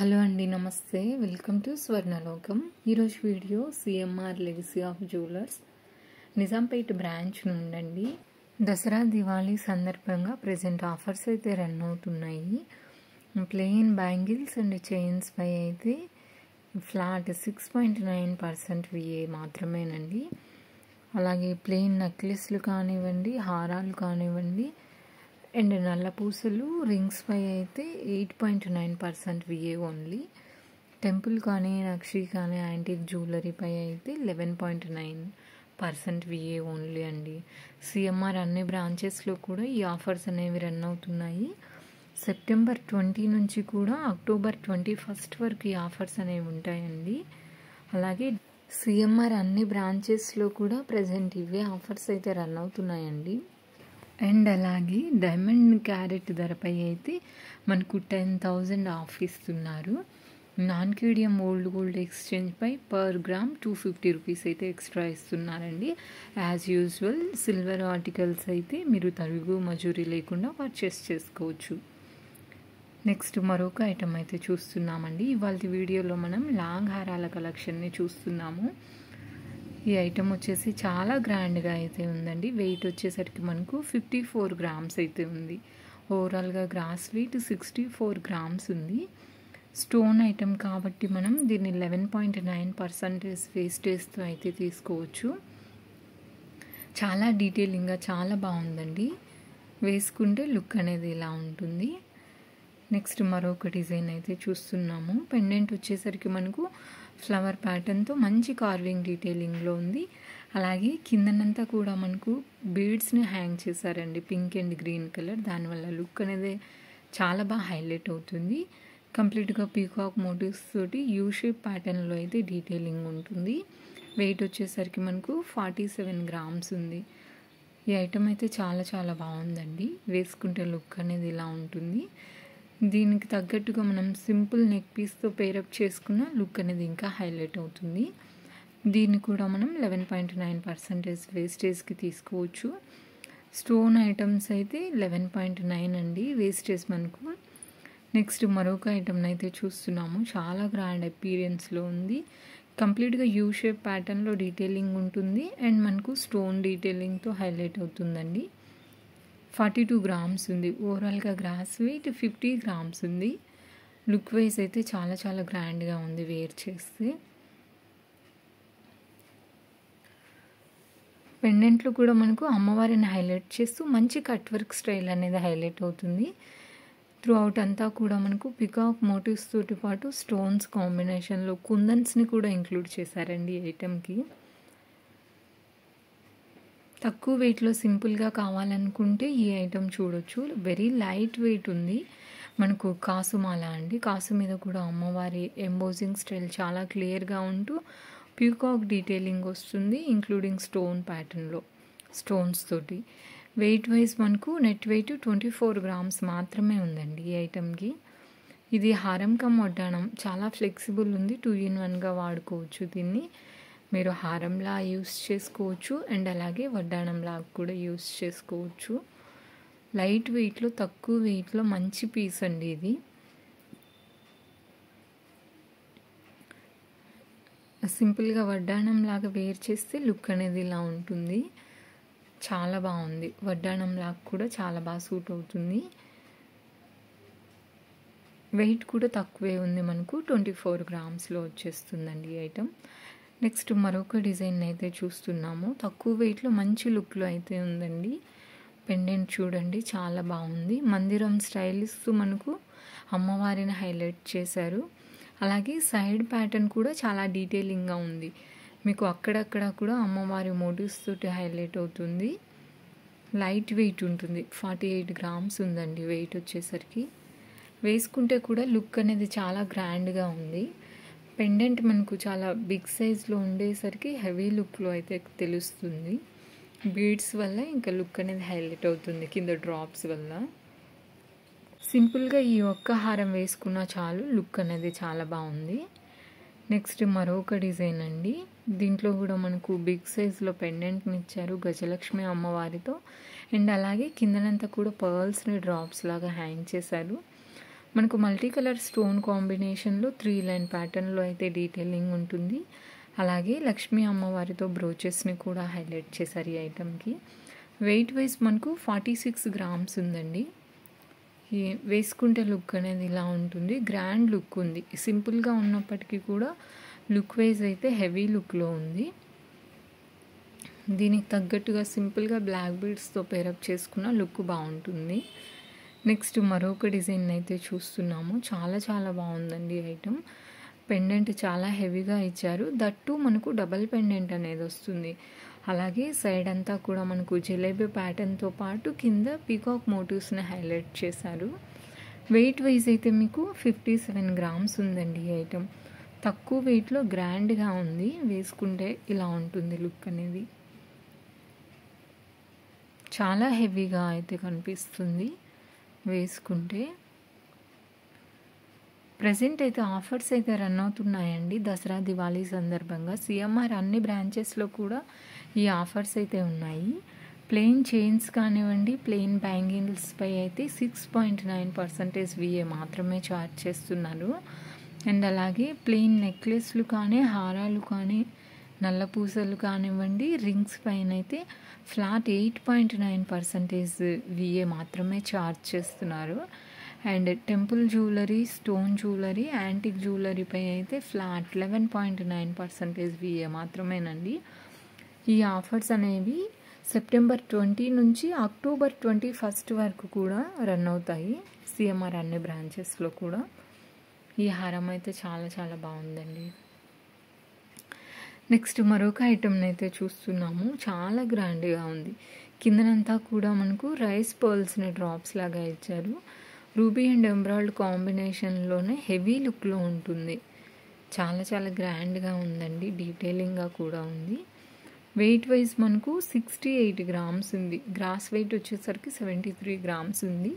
Hello అండి, నమస్తే. Welcome to Swarnalokam. ఈరోజు video CMR legacy of jewellers Nizampet branch నుండండి. దసరా దివాళీ సందర్భంగా ప్రజెంట్ ఆఫర్స్ అయితే రన్ అవుతున్నాయి. ప్లెయిన్ బ్యాంగిల్స్ అండ్ చైన్స్ పై అయితే ఫ్లాట్ 6.9% విఏ మాత్రమేనండి. అలాగే ప్లెయిన్ నెక్లెస్లు కానివ్వండి, హారాలు కానివ్వండి అండ్ నల్ల పూసలు రింగ్స్ పై అయితే 8.9% విఏ ఓన్లీ. టెంపుల్ కానీ నక్షి కానీ యాంటిక్ జ్యువెలరీ పై అయితే 11.9% విఏ ఓన్లీ అండి. సిఎంఆర్ అన్ని బ్రాంచెస్లో కూడా ఈ ఆఫర్స్ అనేవి రన్ అవుతున్నాయి. సెప్టెంబర్ 20 నుంచి కూడా అక్టోబర్ 21 వరకు ఈ ఆఫర్స్ అనేవి ఉంటాయండి. అలాగే సిఎంఆర్ అన్ని బ్రాంచెస్లో కూడా ప్రజెంట్ ఇవే ఆఫర్స్ అయితే రన్ అవుతున్నాయండి. అండ్ అలాగే డైమండ్ క్యారెట్ ధరపై అయితే మనకు 10,000 ఆఫ్ ఇస్తున్నారు. Non cadmium old gold exchange పై పర్ గ్రామ్ 250 రూపీస్ అయితే ఎక్స్ట్రా ఇస్తున్నారండి. యాజ్ యూజువల్ సిల్వర్ ఆర్టికల్స్ అయితే మీరు తరుగు మజూరీ లేకుండా పర్చేస్ చేసుకోవచ్చు. నెక్స్ట్ మరొక ఐటమ్ అయితే చూస్తున్నామండి. ఇవాళ వీడియోలో మనం లాంగ్ హారాల కలెక్షన్ని చూస్తున్నాము. ఈ ఐటమ్ వచ్చేసి చాలా గ్రాండ్గా అయితే ఉందండి. వెయిట్ వచ్చేసరికి మనకు 54 గ్రామ్స్ అయితే ఉంది. ఓవరాల్గా గ్రాస్ వెయిట్ 64 గ్రామ్స్ ఉంది. స్టోన్ ఐటమ్ కాబట్టి మనం దీన్ని 11.9% వేస్టేజ్తో అయితే తీసుకోవచ్చు. చాలా డీటెయిలింగ్గా చాలా బాగుందండి. వేసుకుంటే లుక్ అనేది ఇలా ఉంటుంది. నెక్స్ట్ మరొక డిజైన్ అయితే చూస్తున్నాము. పెండెంట్ వచ్చేసరికి మనకు ఫ్లవర్ ప్యాటర్న్తో మంచి కార్వింగ్ డీటెయిలింగ్లో ఉంది. అలాగే కిందనంతా కూడా మనకు బీడ్స్ని హ్యాంగ్ చేశారండి, పింక్ అండ్ గ్రీన్ కలర్. దానివల్ల లుక్ అనేది చాలా బాగా హైలైట్ అవుతుంది. కంప్లీట్గా పీకాక్ మోటివ్స్ తోటి యూ షేప్ ప్యాటర్న్లో అయితే డీటెయిలింగ్ ఉంటుంది. వెయిట్ వచ్చేసరికి మనకు 47 గ్రామ్స్ ఉంది. ఈ ఐటమ్ అయితే చాలా చాలా బాగుందండి. వేసుకుంటే లుక్ అనేది ఇలా ఉంటుంది. దీనికి తగ్గట్టుగా మనం సింపుల్ నెక్ పీస్తో పేరప్ చేసుకున్న లుక్ అనేది ఇంకా హైలైట్ అవుతుంది. దీన్ని కూడా మనం 11.9% వేస్టేజ్కి తీసుకోవచ్చు. స్టోన్ ఐటమ్స్ అయితే 11.9 అండి వేస్టేజ్ మనకు. నెక్స్ట్ మరొక ఐటమ్ అయితే చూస్తున్నాము. చాలా గ్రాండ్ అపీరియన్స్లో ఉంది. కంప్లీట్గా యూ షేప్ ప్యాటర్న్లో డీటెయిలింగ్ ఉంటుంది అండ్ మనకు స్టోన్ డీటెయిలింగ్తో హైలైట్ అవుతుందండి. 42 గ్రామ్స్ ఉంది. ఓవరాల్గా గ్రాస్ వెయిట్ 50 గ్రామ్స్ ఉంది. లుక్ వైజ్ అయితే చాలా చాలా గ్రాండ్గా ఉంది వేర్ చేస్తే. పెండెంట్లు కూడా మనకు అమ్మవారిని హైలైట్ చేస్తూ మంచి కట్ వర్క్ స్టైల్ అనేది హైలైట్ అవుతుంది. త్రూ అవుట్ అంతా కూడా మనకు పికాక్ మోటివ్స్ తోటి పాటు స్టోన్స్ కాంబినేషన్లో కుందన్స్ని కూడా ఇంక్లూడ్ చేశారండి ఈ ఐటమ్కి. తక్కువ వెయిట్లో సింపుల్గా కావాలనుకుంటే ఈ ఐటమ్ చూడొచ్చు. వెరీ లైట్ వెయిట్ ఉంది. మనకు కాసుమాల అండి. కాసు మీద కూడా అమ్మవారి ఎంబోజింగ్ స్టైల్ చాలా క్లియర్గా ఉంటూ పీకాక్ డీటెయిలింగ్ వస్తుంది, ఇంక్లూడింగ్ స్టోన్ ప్యాటర్న్లో స్టోన్స్ తోటి. వెయిట్ వైజ్ మనకు నెట్ వెయిట్ 24 గ్రామ్స్ మాత్రమే ఉందండి ఈ ఐటమ్కి. ఇది హారం కమ్ వడ్డాణం, చాలా ఫ్లెక్సిబుల్ ఉంది. 2-in-1గా వాడుకోవచ్చు. దీన్ని మీరు హారంలా యూస్ చేసుకోవచ్చు అండ్ అలాగే వడ్డాణంలా కూడా యూస్ చేసుకోవచ్చు. లైట్ వెయిట్లో తక్కువ వెయిట్లో మంచి పీస్ అండి ఇది. సింపుల్గా వడ్డాణంలాగా వేర్ చేస్తే లుక్ అనేది ఇలా ఉంటుంది. చాలా బాగుంది. వడ్డాణంలాగా కూడా చాలా బాగా సూట్ అవుతుంది. వెయిట్ కూడా తక్కువే ఉంది. మనకు 24 గ్రామ్స్లో వచ్చేస్తుందండి ఈ ఐటమ్. నెక్స్ట్ మరొక డిజైన్ అయితే చూస్తున్నాము. తక్కువ వెయిట్లో మంచి లుక్లో అయితే ఉందండి. పెండెంట్ చూడండి చాలా బాగుంది. మందిరం స్టైల్ ఇస్తూ మనకు అమ్మవారిని హైలైట్ చేశారు. అలాగే సైడ్ ప్యాటర్న్ కూడా చాలా డీటెయిలింగ్గా ఉంది. మీకు అక్కడక్కడ కూడా అమ్మవారి మోటివ్స్ తోటి హైలైట్ అవుతుంది. లైట్ వెయిట్ ఉంటుంది. 48 గ్రామ్స్ ఉందండి వెయిట్ వచ్చేసరికి. వేసుకుంటే కూడా లుక్ అనేది చాలా గ్రాండ్గా ఉంది. పెండెంట్ మనకు చాలా బిగ్ సైజ్లో ఉండేసరికి హెవీ లుక్లో అయితే తెలుస్తుంది. బీడ్స్ వల్ల ఇంకా లుక్ అనేది హైలైట్ అవుతుంది కింద డ్రాప్స్ వల్ల. సింపుల్గా ఈ ఒక్క హారం వేసుకున్నా చాలు, లుక్ అనేది చాలా బాగుంది. నెక్స్ట్ మరొక డిజైన్ అండి. దీంట్లో కూడా మనకు బిగ్ సైజ్లో పెండెంట్ని ఇచ్చారు గజలక్ష్మి అమ్మవారితో అండ్ అలాగే కిందనంతా కూడా పర్ల్స్ని డ్రాప్స్ లాగా హ్యాంగ్ చేశారు. మనకు మల్టీ కలర్ స్టోన్ కాంబినేషన్లో 3 లైన్ ప్యాటర్న్లో అయితే డీటెయిలింగ్ ఉంటుంది. అలాగే లక్ష్మీ అమ్మవారితో బ్రోచెస్ని కూడా హైలైట్ చేశారు ఈ ఐటమ్కి. వెయిట్ వైజ్ మనకు 46 గ్రామ్స్ ఉందండి. వేసుకుంటే లుక్ అనేది ఇలా ఉంటుంది. గ్రాండ్ లుక్ ఉంది. సింపుల్గా ఉన్నప్పటికీ కూడా లుక్ వైజ్ అయితే హెవీ లుక్లో ఉంది. దీనికి తగ్గట్టుగా సింపుల్గా బ్లాక్ బీడ్స్తో పేరప్ చేసుకున్న లుక్ బాగుంటుంది. నెక్స్ట్ మరొక డిజైన్ అయితే చూస్తున్నాము. చాలా బాగుందండి ఐటమ్. పెండెంట్ చాలా హెవీగా ఇచ్చారు. దట్టు మనకు డబల్ పెండెంట్ అనేది వస్తుంది. అలాగే సైడ్ అంతా కూడా మనకు జిలేబీ ప్యాటర్న్తో పాటు కింద పీకాక్ మోటివ్స్ని హైలైట్ చేశారు. వెయిట్ వైజ్ అయితే మీకు 57 గ్రామ్స్ ఉందండి ఈ ఐటమ్. తక్కువ వెయిట్లో గ్రాండ్గా ఉంది. వేసుకుంటే ఇలా ఉంటుంది లుక్ అనేది. చాలా హెవీగా అయితే కనిపిస్తుంది వేసుకుంటే. ప్రజెంట్ అయితే ఆఫర్స్ అయితే రన్ అవుతున్నాయండి దసరా దివాళీ సందర్భంగా. సిఎంఆర్ అన్ని బ్రాంచెస్లో కూడా ఈ ఆఫర్స్ అయితే ఉన్నాయి. ప్లెయిన్ చైన్స్ కానివ్వండి, ప్లెయిన్ బ్యాంగిల్స్పై అయితే 6.9% VA మాత్రమే ఛార్జ్ చేస్తున్నారు. అండ్ అలాగే ప్లెయిన్ నెక్లెస్లు కానీ, హారాలు కానీ, నల్ల పూసలు కానివ్వండి, రింగ్స్ పైన అయితే ఫ్లాట్ 8.9% VA మాత్రమే ఛార్జ్ చేస్తున్నారు. And temple jewellery, stone jewellery, antique జ్యువెలరీపై అయితే ఫ్లాట్ 11.9% VA మాత్రమేనండి. ఈ ఆఫర్స్ అనేవి సెప్టెంబర్ 20 నుంచి అక్టోబర్ 21 వరకు కూడా రన్ అవుతాయి సిఎంఆర్ అన్ని బ్రాంచెస్లో కూడా. ఈ హారం అయితే చాలా బాగుందండి. నెక్స్ట్ మరొక ఐటమ్ని అయితే చూస్తున్నాము. చాలా గ్రాండ్గా ఉంది. కిందనంతా కూడా మనకు రైస్ పర్ల్స్ని డ్రాప్స్ లాగా ఇచ్చారు. రూబీ అండ్ ఎమరాల్డ్ కాంబినేషన్లోనే హెవీ లుక్లో ఉంటుంది. చాలా గ్రాండ్గా ఉందండి. డీటెయిలింగ్గా కూడా ఉంది. వెయిట్ వైజ్ మనకు 68 గ్రామ్స్ ఉంది. గ్రాస్ వెయిట్ వచ్చేసరికి 73 గ్రామ్స్ ఉంది.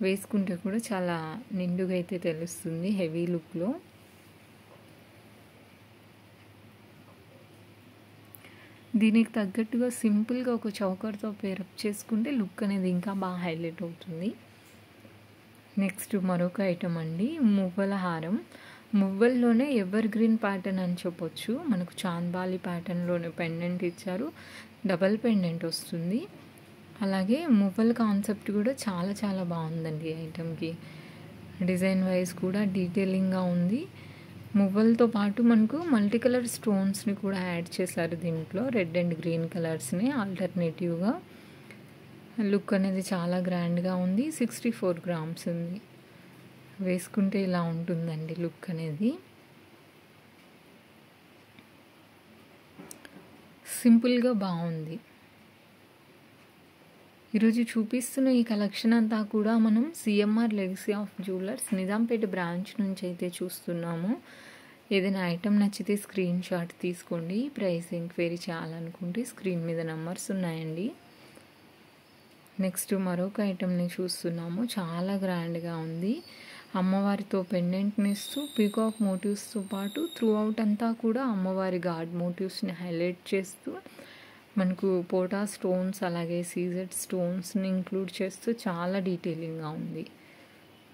వేసుకుంటే కూడా చాలా నిండుగా అయితే తెలుస్తుంది హెవీ లుక్లో. దీనికి తగ్గట్టుగా సింపుల్గా ఒక చౌకర్తో పేరప్ చేసుకుంటే లుక్ అనేది ఇంకా బాగా హైలైట్ అవుతుంది. నెక్స్ట్ మరొక ఐటమ్ అండి, మువ్వల హారం. మువ్వల్లోనే ఎవర్ గ్రీన్ ప్యాటర్న్ అని చెప్పొచ్చు. మనకు చాంద్బాలి ప్యాటర్న్లోనే పెండెంట్ ఇచ్చారు. డబల్ పెండెంట్ వస్తుంది. అలాగే మువ్వల కాన్సెప్ట్ కూడా చాలా బాగుందండి ఈ ఐటమ్కి. డిజైన్ వైజ్ కూడా డీటెయిలింగ్గా ఉంది. మువ్వలతో పాటు మనకు మల్టీ కలర్ స్టోన్స్ని కూడా యాడ్ చేశారు దీంట్లో. రెడ్ అండ్ గ్రీన్ కలర్స్ని ఆల్టర్నేటివ్గా. లుక్ అనేది చాలా గ్రాండ్గా ఉంది. 64 గ్రామ్స్ ఉంది. వేసుకుంటే ఇలా ఉంటుందండి లుక్ అనేది. సింపుల్గా బాగుంది. ఈరోజు చూపిస్తున్న ఈ కలెక్షన్ అంతా కూడా మనం CMR legacy of jewellers Nizampet branch నుంచి అయితే చూస్తున్నాము. ఏదైనా ఐటమ్ నచ్చితే స్క్రీన్ షాట్ తీసుకోండి. ప్రైస్ ఎంక్వైరీ చేయాలనుకుంటే స్క్రీన్ మీద నెంబర్స్ ఉన్నాయండి. నెక్స్ట్ మరొక ఐటమ్ని చూస్తున్నాము. చాలా గ్రాండ్గా ఉంది. అమ్మవారితో పెండెంట్ని ఇస్తూ పీకాక్ మోటివ్స్తో పాటు త్రూ అవుట్ అంతా కూడా అమ్మవారి గాడ్ మోటివ్స్ని హైలైట్ చేస్తూ మనకు పోటా స్టోన్స్ అలాగే సీజెడ్ స్టోన్స్ని ఇంక్లూడ్ చేస్తూ చాలా డీటెయిలింగ్గా ఉంది.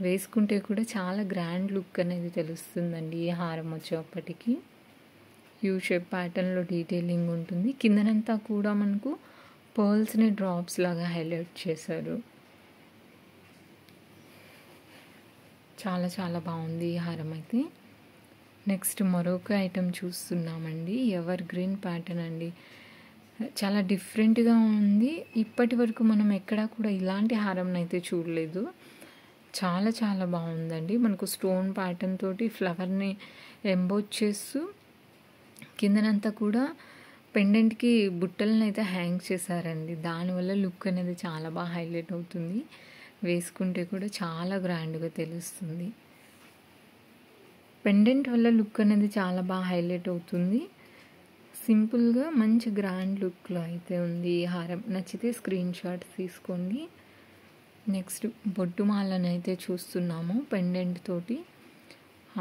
వేసుకుంటే కూడా చాలా గ్రాండ్ లుక్ అనేది తెలుస్తుందండి. ఈ హారం వచ్చేప్పటికి యూ షేప్ ప్యాటర్న్లో డీటెయిలింగ్ ఉంటుంది. కిందనంతా కూడా మనకు పర్ల్స్ని డ్రాప్స్ లాగా హైలైట్ చేశారు. చాలా బాగుంది ఈ హారం అయితే. నెక్స్ట్ మరొక ఐటమ్ చూస్తున్నామండి. ఎవర్ గ్రీన్ ప్యాటర్న్ అండి. చాలా డిఫరెంట్గా ఉంది. ఇప్పటి వరకు మనం ఎక్కడా కూడా ఇలాంటి హారం అయితే చూడలేదు. చాలా బాగుందండి. మనకు స్టోన్ ప్యాటర్న్ తోటి ఫ్లవర్ని ఎంబోజ్ చేస్తూ కిందనంతా కూడా పెండెంట్కి బుట్టలను అయితే హ్యాంగ్ చేశారండి. దానివల్ల లుక్ అనేది చాలా బాగా హైలైట్ అవుతుంది. వేసుకుంటే కూడా చాలా గ్రాండ్గా తెలుస్తుంది. పెండెంట్ వల్ల లుక్ అనేది చాలా బాగా హైలైట్ అవుతుంది. సింపుల్గా మంచి గ్రాండ్ లుక్లో అయితే ఉంది ఈ హారం. నచ్చితే స్క్రీన్ షాట్ తీసుకోండి. నెక్స్ట్ బొట్టుమాలను అయితే చూస్తున్నాము. పెండెంట్ తోటి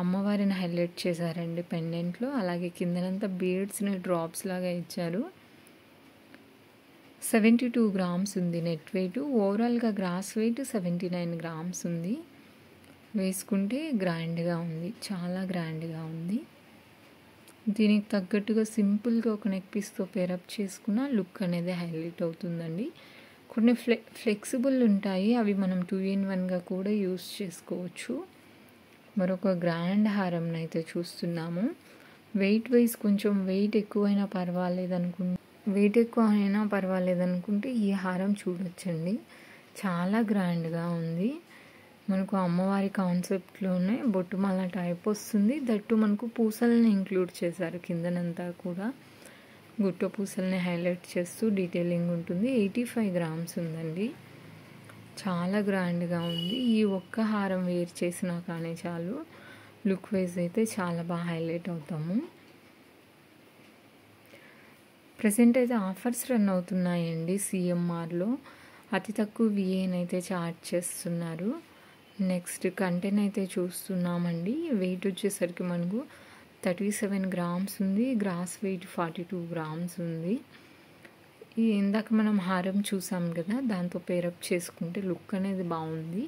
అమ్మవారిని హైలైట్ చేశారండి పెండెంట్లో. అలాగే కిందనంతా బీడ్స్ని డ్రాప్స్ లాగా ఇచ్చారు. 72 గ్రామ్స్ ఉంది నెట్ వెయిట్. ఓవరాల్గా గ్రాస్ వెయిట్ 79 గ్రామ్స్ ఉంది. వేసుకుంటే గ్రాండ్గా ఉంది, చాలా గ్రాండ్గా ఉంది. దీనికి తగ్గట్టుగా సింపుల్గా ఒక నెక్ పీస్తో పేరప్ చేసుకున్న లుక్ అనేది హైలైట్ అవుతుందండి. కొన్ని ఫ్లెక్సిబుల్ ఉంటాయి, అవి మనం 2-in-1గా కూడా యూస్ చేసుకోవచ్చు. మరొక గ్రాండ్ హారంని అయితే చూస్తున్నాము. వెయిట్ వైజ్ కొంచెం వెయిట్ ఎక్కువ అయినా పర్వాలేదనుకుంటే ఈ హారం చూడొచ్చండి. చాలా గ్రాండ్గా ఉంది. మనకు అమ్మవారి కాన్సెప్ట్లోనే బొట్టుమాల టైప్ వస్తుంది. దట్టు మనకు పూసల్ని ఇంక్లూడ్ చేశారు. కిందనంతా కూడా గుట్ట పూసల్ని హైలైట్ చేస్తూ డీటెయిలింగ్ ఉంటుంది. 85 grams ఉందండి. చాలా గ్రాండ్గా ఉంది. ఈ ఒక్క హారం వేర్ చేసినా కానీ చాలు, లుక్ వైజ్ అయితే చాలా బాగా హైలైట్ అవుతాము. ప్రజెంట్ అయితే ఆఫర్స్ రన్ అవుతున్నాయండి. సిఎంఆర్లో అతి తక్కువ VAనైతే చార్జ్ చేస్తున్నారు. నెక్స్ట్ కంటెన్ అయితే చూస్తున్నామండి. వెయిట్ వచ్చేసరికి మనకు 37 grams ఉంది. గ్రాస్ వెయిట్ 42 grams ఉంది. ఈ ఇందాక మనం హారం చూసాం కదా, దాంతో పేరప్ చేసుకుంటే లుక్ అనేది బాగుంది.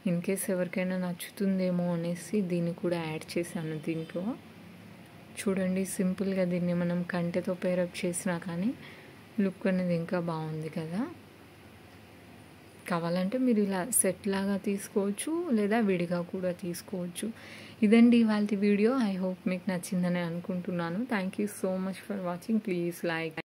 ఇన్ కేస్ ఎవరికైనా నచ్చుతుందేమో అనేసి దీన్ని కూడా యాడ్ చేశాను దీంట్లో. చూడండి, సింపుల్గా దీన్ని మనం కంటెతో పేరప్ చేసినా కానీ లుక్ అనేది ఇంకా బాగుంది కదా. కావాలంటే మీరు ఇలా సెట్ లాగా తీసుకోవచ్చు, లేదా విడిగా కూడా తీసుకోవచ్చు. ఇదండి ఇవాళ వీడియో. ఐ హోప్ మీకు నచ్చిందని అనుకుంటున్నాను. Thank you so much for watching. Please like.